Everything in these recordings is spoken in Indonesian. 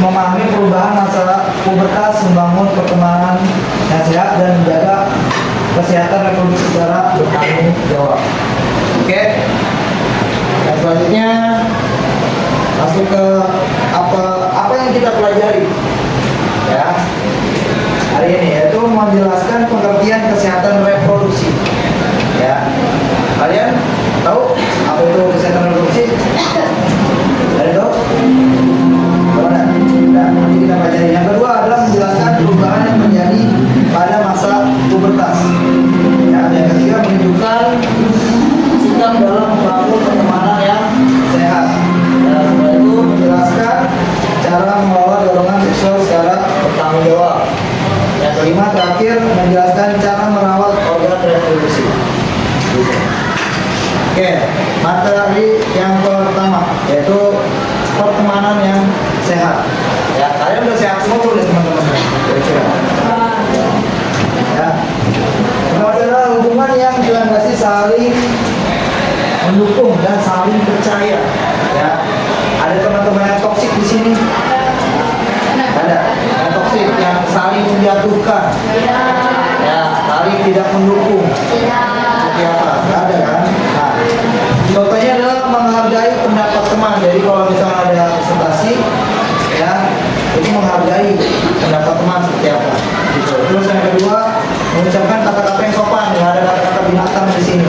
memahami perubahan masa pubertas, membangun perkembangan yang sehat dan menjaga kesehatan reproduksi secara bertanggung jawab. Oke. Dan selanjutnya masuk ke apa yang kita pelajari ya hari ini, yaitu menjelaskan pengertian kesehatan reproduksi. Ya, kalian tahu apa itu kesehatan reproduksi? Ada tahu? Nah, nanti kita pelajari. Yang kedua adalah menjelaskan perubahan yang terjadi pada masa pubertas. Ya, yang ketiga menunjukkan sikap dalam membangun pertemanan yang sehat. Dan setelah itu menjelaskan cara mengelola dorongan seksual secara bertanggung jawab. Yang kelima terakhir menjelaskan cara merawat organ reproduksi. Oke, materi yang pertama yaitu pertemanan yang sehat. Ya, kalian udah sehat semua belum ya teman-teman? Kira-kira. Ya. Pertama adalah hubungan yang dilandasi saling mendukung dan saling percaya. Ya, ada teman-teman yang toksik di sini. Ada yang toksik yang saling menjatuhkan. Ya, saling tidak mendukung. Seperti apa? Gak ada kan? Nah, contohnya adalah menghargai pendapat teman. Jadi kalau misalnya ada presentasi, ya, itu menghargai pendapat teman seperti apa. Gitu. Terus yang kedua, mengucapkan kata-kata yang sopan. Nggak ada kata-kata binatang di sini.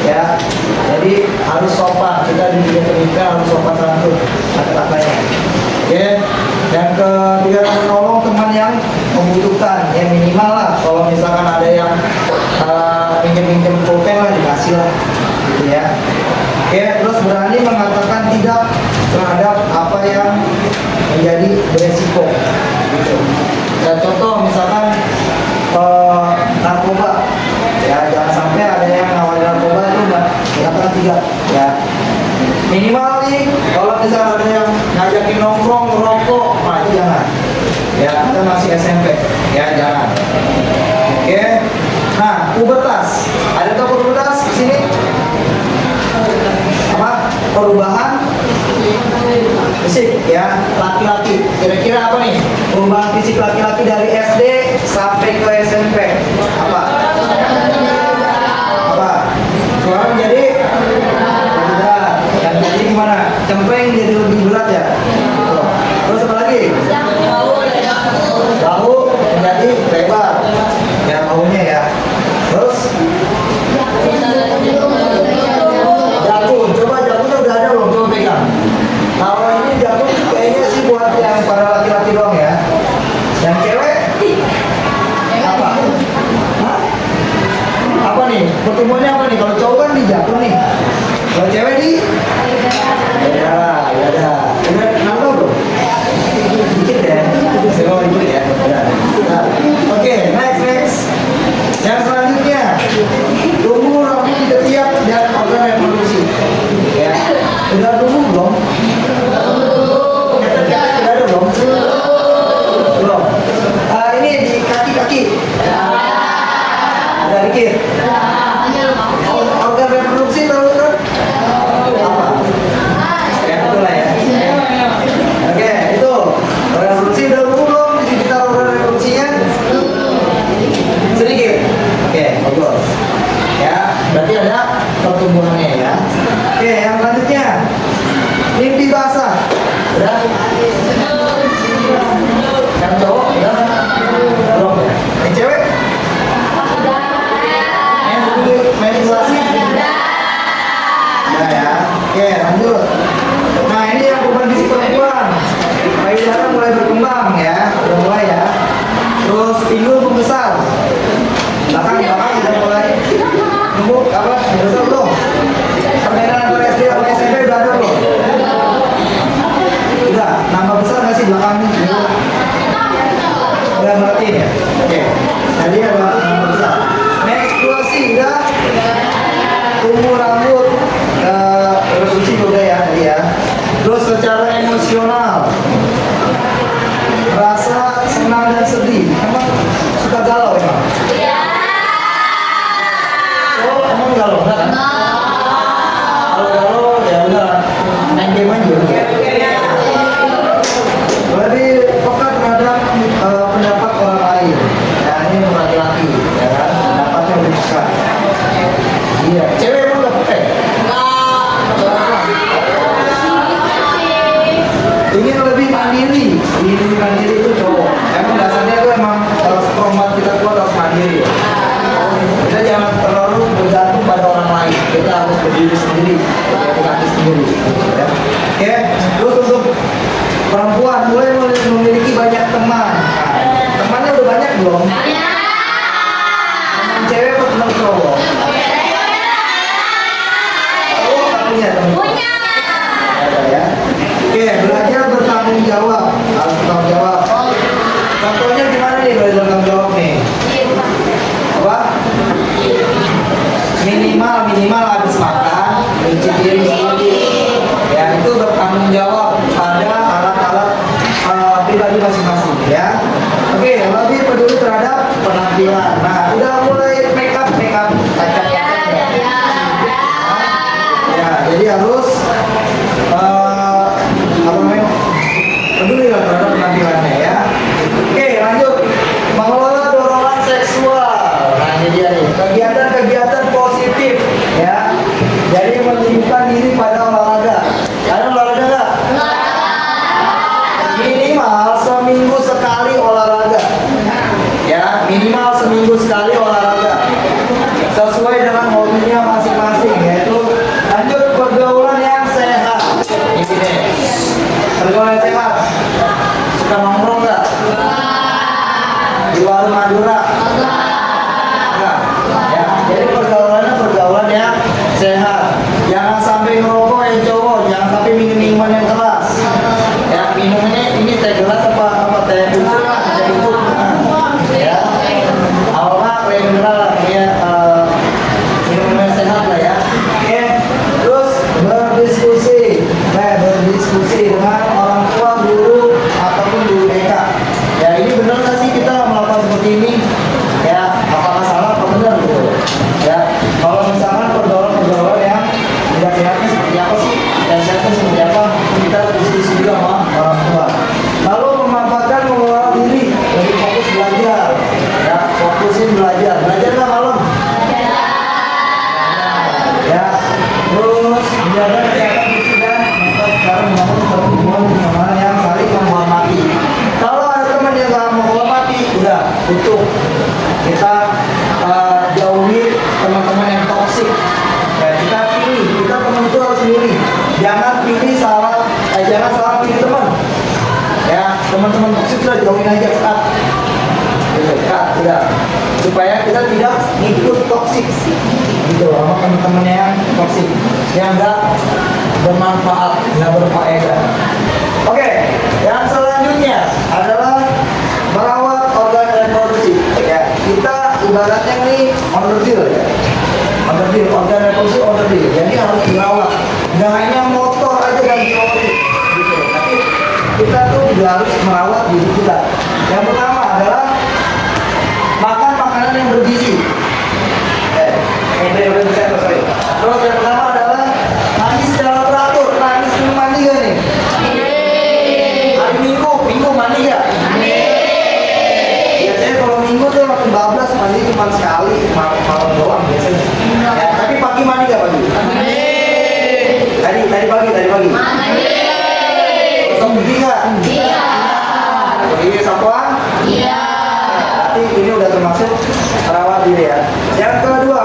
Ya, jadi harus sopan. Kita di dunia pendidikan harus sopan santun kata-katanya. Oke. Yang ketiga, menolong teman yang membutuhkan. Ya minimal lah. Kalau misalkan ada yang pinjam-pinjam pulpen lah dikasih lah, gitu ya. Oke. Terus berani mengatakan tidak terhadap apa yang menjadi beresiko. Gitu. Dan contoh misalkan narkoba. Ya, jangan sampai ada yang nawarin narkoba itu dikatakan tidak. Ya, minimal nih kalau misalnya ada yang ngajakin nongkrong ngerokok, nah itu jangan. Ya, kita masih SMP. Ya, jangan. Oke. Nah, pubertas. Ada tahu pubertas di sini? Apa? Perubahan fisik ya laki-laki. Kira-kira apa nih? Perubahan fisik laki-laki dari SD sampai ke SMP. Apa? Suara menjadi berat. Dan jadi gimana? Cempreng jadi lebih berat ya. Terus apa lagi? Bahu menjadi lebar. Ya bahunya ya. Terus jakun. Coba jakunnya udah ada belum? Coba pegang. Kalau ini jakun kayaknya sih buat yang para laki-laki doang ya. Yang cewek apa? Hah? Apa nih? Pertemuannya apa nih? Kalau cowok kan di jakun nih. Kalau cewek di? Ya ada. Udah nambah bro? Dikit ya? Semua dikit ya? Nah. Oke, next. Yang selanjutnya, tumbuh rambut setiap dan organ reproduksi. Ya, udah tumbuh belum? Udah ada belum? Belum. Ini di kaki-kaki. Ada dikit. Organ reproduksi tahu kan? Apa? Ya betul lah ya. Oke, itu organ reproduksi udah tumbuh belum? Di sekitar organ reproduksinya? Sedikit. Oke, bagus. Ya, berarti ada pertumbuhannya ya. Oke, yang selanjutnya mimpi basah. Udah? Yang cowok udah? Belum ya? Yang cewek? Yang menstruasi? Udah ya. Oke, lanjut. Nah, ini yang bukan fisik perempuan. Payudara mulai berkembang ya, udah mulai ya. Terus pinggul membesar. Belakang udah mulai tumbuh apa? Besar belum? Perbedaan antara SD sama SMP udah ada belum? Udah, nambah besar nggak sih belakangnya? Udah merhatiin ya? Oke. Jadi ada nambah besar. Menstruasi udah. Tumbuh rambut. Reproduksi juga ya tadi ya. Terus secara emosional, rasa senang dan sedih. Emang suka galau emang? Iya. Oh, emang galau enggak kan? Kalau galau ya udah main game aja. menurut penampilannya ya. Oke, lanjut. Mengelola dorongan seksual. Nah, ini dia nih. Kegiatan-kegiatan positif ya. Jadi menyibukkan diri pada olahraga. Ada olahraga nggak? Minimal seminggu sekali olahraga. Ya, minimal seminggu sekali olahraga. Sesuai dengan hobinya masing-masing, yaitu lanjut pergaulan yang sehat. Ini nih. Pergaulan yang sehat. Suka nongkrong nggak? Di warung Madura? Enggak. Ya, jadi pergaulannya pergaulan yang sehat. Jangan sampai ngerokok yang cowok, jangan sampai minum minuman yang keras. Ya, minumannya ini teh gelas apa teh bubuk lah, teh bubuk. Ya. Awalnya teh mineral lah, ya minuman yang sehat lah ya. Oke. Terus berdiskusi dengan orang tua, guru ataupun guru BK. Ya, ini benar nggak sih kita melakukan seperti ini? Ya, apakah salah atau benar gitu? Ya, kalau misalkan pergaulan yang tidak sehatnya seperti apa sih? Dan sehatnya seperti apa? Kita diskusi juga sama orang tua. Lalu memanfaatkan mengelola diri, lebih fokus belajar. Ya, fokusin belajar. Belajar nggak malam? Ya, terus menjaga kesehatan fisik dan mental sekarang membangun pertumbuhan pertemanan yang saling menghormati. Kalau ada teman yang nggak menghormati, udah tutup. Kita jauhi teman-teman yang toksik. Ya, kita pilih, kita teman itu harus milih. Jangan salah pilih teman. Ya, teman-teman toksik udah jauhin aja, cut. Udah. Supaya kita tidak ngikut toksik. Gitu, sama teman-teman yang toksik, yang nggak bermanfaat, nggak berfaedah. Oke, yang selanjutnya adalah merawat organ reproduksi. Ya, kita ibaratnya nih organ reproduksi. Jadi harus dirawat. Nggak hanya motor aja ganti oli, gitu. Tapi kita tuh juga harus merawat diri kita. Yang pertama adalah makan makanan yang bergizi. Terus yang pertama adalah mandi secara teratur. Habis minum mandi gak nih? Hari minggu mandi gak? Biasanya kalau minggu tuh makin bablas, mandi cuma sekali, malam doang biasanya. Ya, tapi pagi mandi gak pagi? Tadi pagi. Kosong gigi gak? Iya. Gigi sapuan? Iya. Berarti ini udah termasuk merawat diri ya. Yang kedua,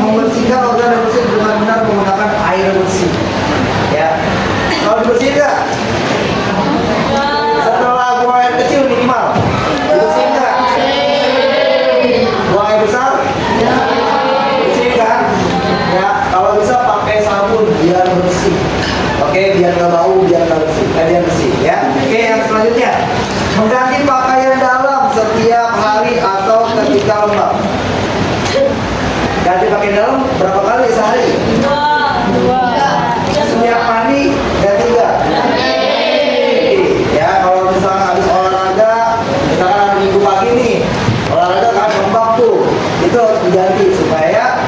membersihkan organ reproduksi dengan benar menggunakan air bersih. Ya. Kalau dibersihin nggak? Setelah buang air kecil minimal. Dibersihin nggak? Buang air besar? Bersihin kan? Ya. Kalau bisa pakai sabun biar bersih. Oke, biar nggak bau, biar bersih. Ya. Oke, yang selanjutnya, mengganti pakaian dalam setiap hari atau ketika lembab. Ganti pakaian dalam berapa kali sehari? Dua. Setiap mandi ganti enggak? Ya, kalau misalnya habis olahraga, misalkan hari Minggu pagi nih, olahraga kan lembab tuh, itu harus diganti supaya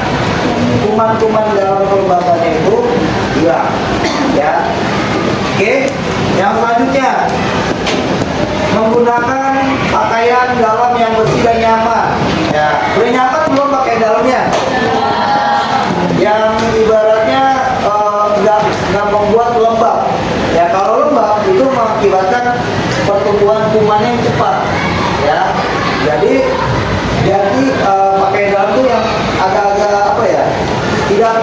kuman-kuman dalam kelembabannya itu hilang. Ya. Oke. Yang selanjutnya, menggunakan pakaian dalam yang bersih dan nyaman. Ya, udah nyaman belum pakai dalamnya? Yang ibaratnya nggak membuat lembab. Ya, kalau lembab itu mengakibatkan pertumbuhan kuman yang cepat. Ya, jadi pakai dalam tuh yang agak-agak apa ya? Tidak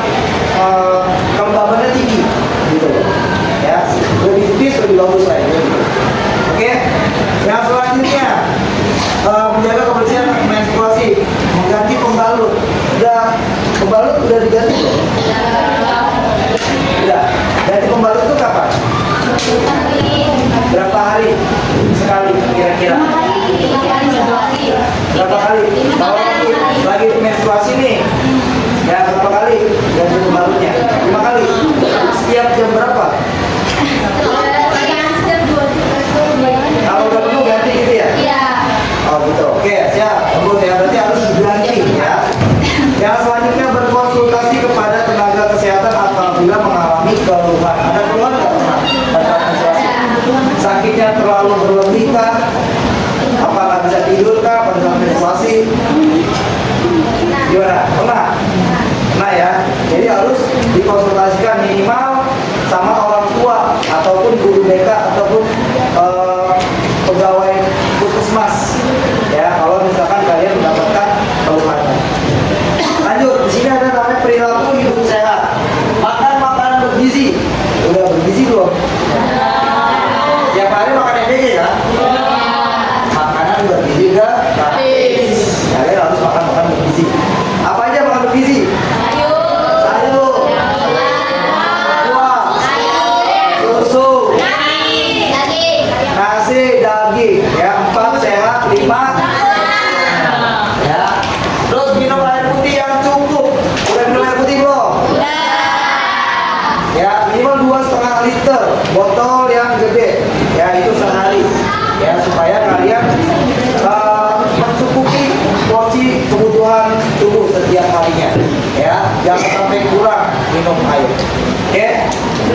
kelembabannya tinggi, gitu. Ya, lebih tipis lebih bagus lah ini. Oke. Yang selanjutnya, menjaga kebersihan menstruasi, mengganti pembalut. Pembalut udah diganti belum? Udah. Ganti pembalut itu kapan? Berapa hari sekali kira-kira? Berapa kali? Kalau lagi menstruasi nih, ya berapa kali ganti pembalutnya? 5 kali. Setiap jam berapa? Kalau udah penuh ganti gitu ya? Iya. Oh gitu. Oke, siap. Tunggu ya, berarti harus diganti ya. Yang selanjutnya, berkonsultasi kepada tenaga kesehatan apabila mengalami keluhan. Ada keluhan nggak pernah pada menstruasi? Sakitnya terlalu memenuhi kah? Apa nggak bisa tidur kah pada saat menstruasi? Gimana? Pernah? Nah ya, jadi harus dikonsultasikan minimal sama orang tua ataupun guru BK ataupun pegawai puskesmas. Ya, kalau misalkan kalian mendapatkan keluhan. Lanjut, di sini ada namanya perilaku hidup sehat. Makan makanan bergizi. Udah bergizi belum? Tiap hari makan MBG ya? Makanan bergizi gratis. Kalian harus makan makanan bergizi. Apa aja makanan bergizi? Sayur, buah, susu, nasi, daging. Ya, 4 sehat, 5 ya. Terus minum air putih yang cukup. Udah minum air putih belum? Ya, minimal 2,5 liter botol yang gede. Ya, itu sehari. Ya, supaya kalian mencukupi porsi kebutuhan tubuh setiap harinya. Ya, jangan sampai kurang minum air. Oke.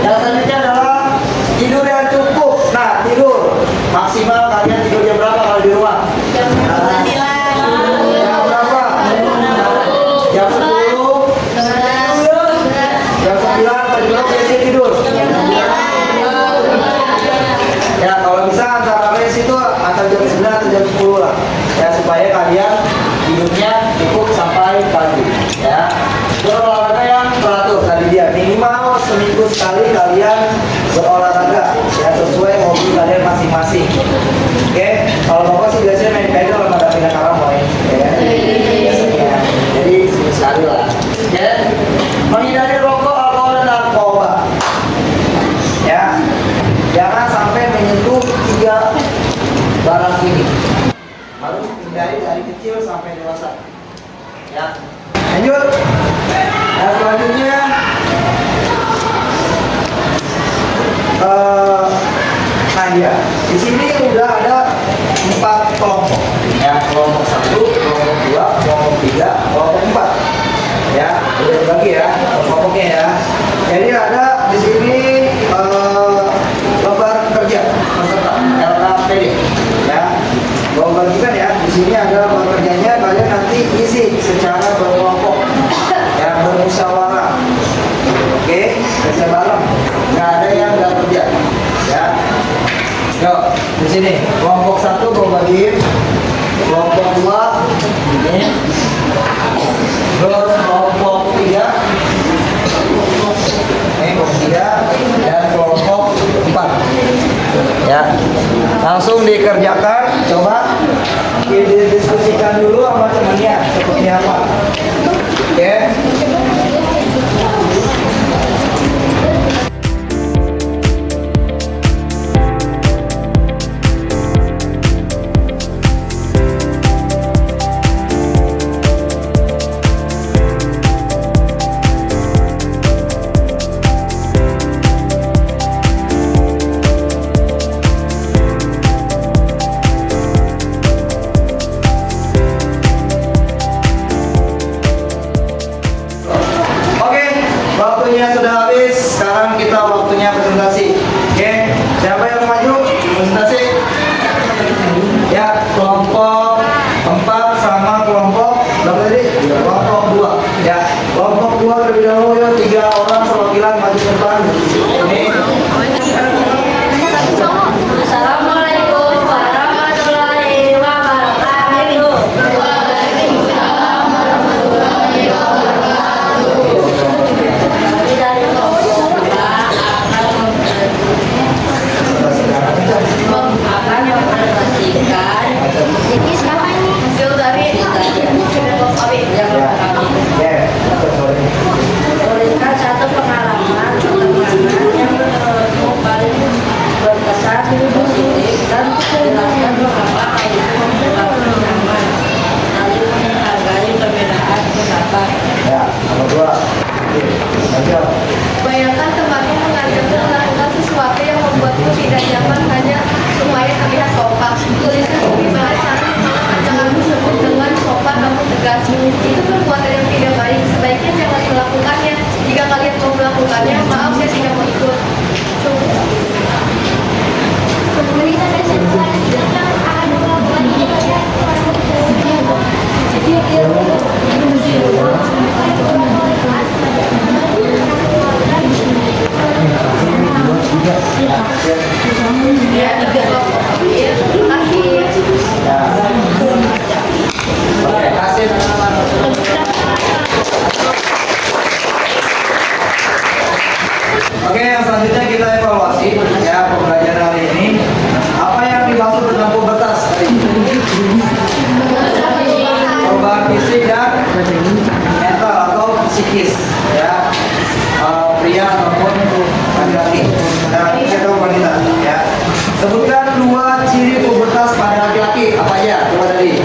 Yang selanjutnya adalah tidur yang cukup. Nah, tidur maksimal kalian tidur jam berapa kalau di rumah? Jam berapa? Jam 10, jam 9, jam berapa biasanya tidur? Ya, kalau bisa antara range itu antara jam 9 atau jam 10 lah. Ya, supaya kalian tidurnya cukup sampai pagi. Ya. Berolahraga yang teratur tadi dia minimal seminggu sekali kalian berolahraga ya sesuai hobi kalian masing-masing. Oke, kalau bapak sih biasanya main pedal sama pindah karamoy ya. Biasanya. Jadi seminggu sekali lah. Ya. Menghindari rokok, alkohol dan narkoba. Ya. Jangan sampai menyentuh 3 barang ini. Harus hindari dari kecil sampai dewasa. Ya. Lanjut. Nah, selanjutnya nah ya, di sini udah ada 4 kelompok. Ya, kelompok 1, kelompok 2, kelompok 3, kelompok 4. Ya, udah dibagi ya kelompoknya ya. Jadi ada di sini lembar kerja peserta LKPD. Ya, gua bagikan ya. Di sini ada lembar kerjanya, kalian nanti isi secara berkelompok. Yang bermusyawarah. Oke, kerja bareng. Nggak ada yang nggak kerja. Ya. Yuk, di sini kelompok 1 gue bagiin. Kelompok 2 ini. Terus kelompok 3. Ini kelompok 3 dan kelompok 4. Ya. Langsung dikerjakan. Coba didiskusikan dulu sama temannya seperti apa. Oke. Waktunya sudah habis, sekarang kita waktunya presentasi. Oke, siapa yang maju? Presentasi. Ya, kelompok 4 sama kelompok berapa tadi? Kelompok 2. Ya, kelompok 2 terlebih dahulu yuk, 3 orang perwakilan maju ke depan. Ini. Assalamualaikum warahmatullahi wabarakatuh. Akan mempresentasikan hasil dari memberikan satu pengalaman pertemanan yang menurutmu paling berkesan, positif, dan menjelaskan mengapa hal itu menyebabkan nyaman, lalu menghargai perbedaan pendapat. Ya, nomor 2. Lanjut. Bayangkan temanmu mengajakmu melakukan sesuatu yang membuatmu tidak nyaman hanya supaya terlihat kompak. Tuliskan bagaimana cara ajakan tersebut dengan sopan namun tegas. Itu perbuatan yang tidak baik. Sebaiknya jangan melakukannya. Jika kalian mau melakukannya, maaf saya tidak mau ikut. tadi? Perubahan fisik dan mental atau psikis, ya. Pria ataupun laki-laki. Nah, kita wanita, ya. Sebutkan 2 ciri pubertas pada laki-laki. Apa aja? Coba tadi.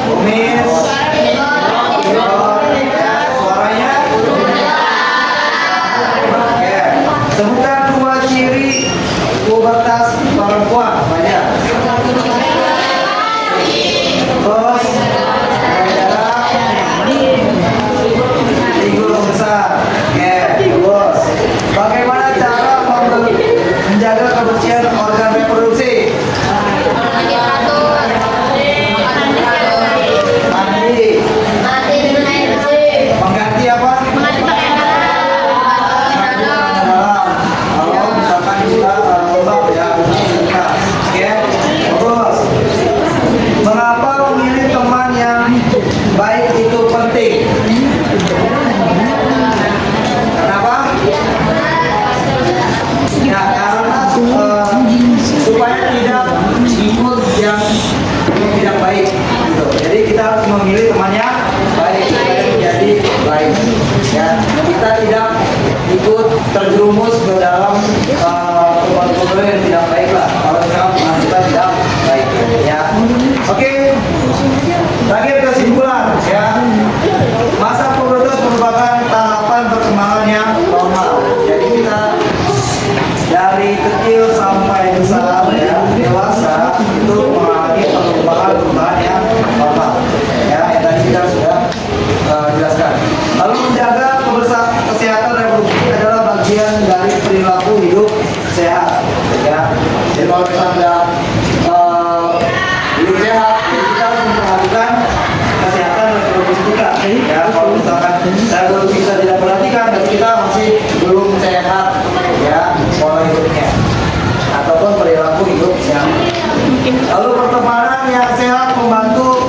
Kumis, ya, suaranya. Oke. Sebutkan 2 ciri pubertas perempuan. Apa aja? Terus, darah, figur besar. Oke, terus. Bagaimana cara menjaga kebersihan organ reproduksi? Mandi. Mengganti apa? Mandi dalam. Kalau misalkan kita lembab ya, kita. Oke. Terus. Mengapa memilih teman yang baik itu penting? Kenapa? Ya, karena supaya tidak ikut yang tidak baik gitu. Jadi kita harus memilih teman yang baik supaya menjadi baik. Ya, kita tidak ikut terjerumus ke dalam perbuatan yang tidak baik lah. Kalau misalnya teman kita tidak baik, ya. Oke. Terakhir kesimpulan, ya. Masa pubertas merupakan tahapan perkembangan yang normal. Jadi kita dari kecil sampai besar, ya, dewasa itu mengalami perkembangan yang normal. Ya, yang tadi kita sudah jelaskan. Lalu menjaga kesehatan reproduksi adalah bagian dari perilaku hidup sehat. Ya, jadi kalau misalnya hidup sehat, kita harus memperhatikan kesehatan reproduksi kita. Ya, kalau misalkan reproduksi kita tidak perhatikan, berarti kita masih belum sehat, ya, pola hidupnya ataupun perilaku hidup yang. Lalu pertemanan yang sehat membantu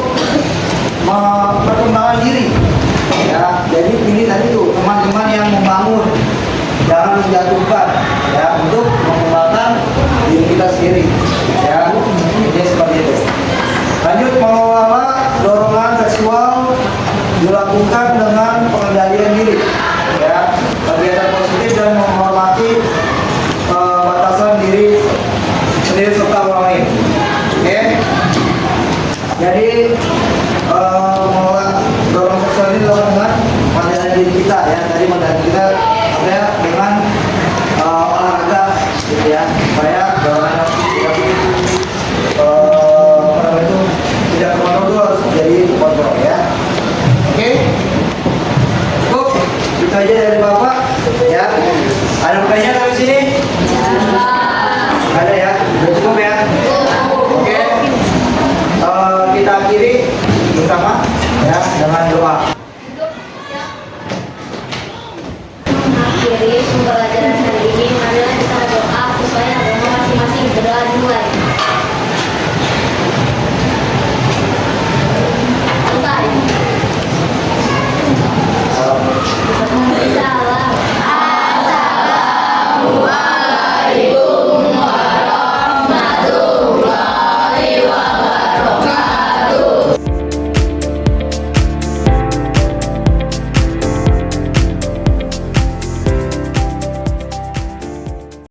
perkembangan diri. Ya, jadi ini tadi tuh teman-teman yang membangun, jangan menjatuhkan, ya, untuk mengembangkan diri kita sendiri. Ya, ini seperti itu. Lanjut, mengelola dorongan seksual dilakukan dengan pengendalian diri. Ya, kegiatan positif dan menghormati batasan diri sendiri serta orang lain. Oke. Jadi mengelola dorongan seksual ini dilakukan dengan pengendalian diri kita, ya. Tadi pengendalian kita ada dengan olahraga, gitu ya, supaya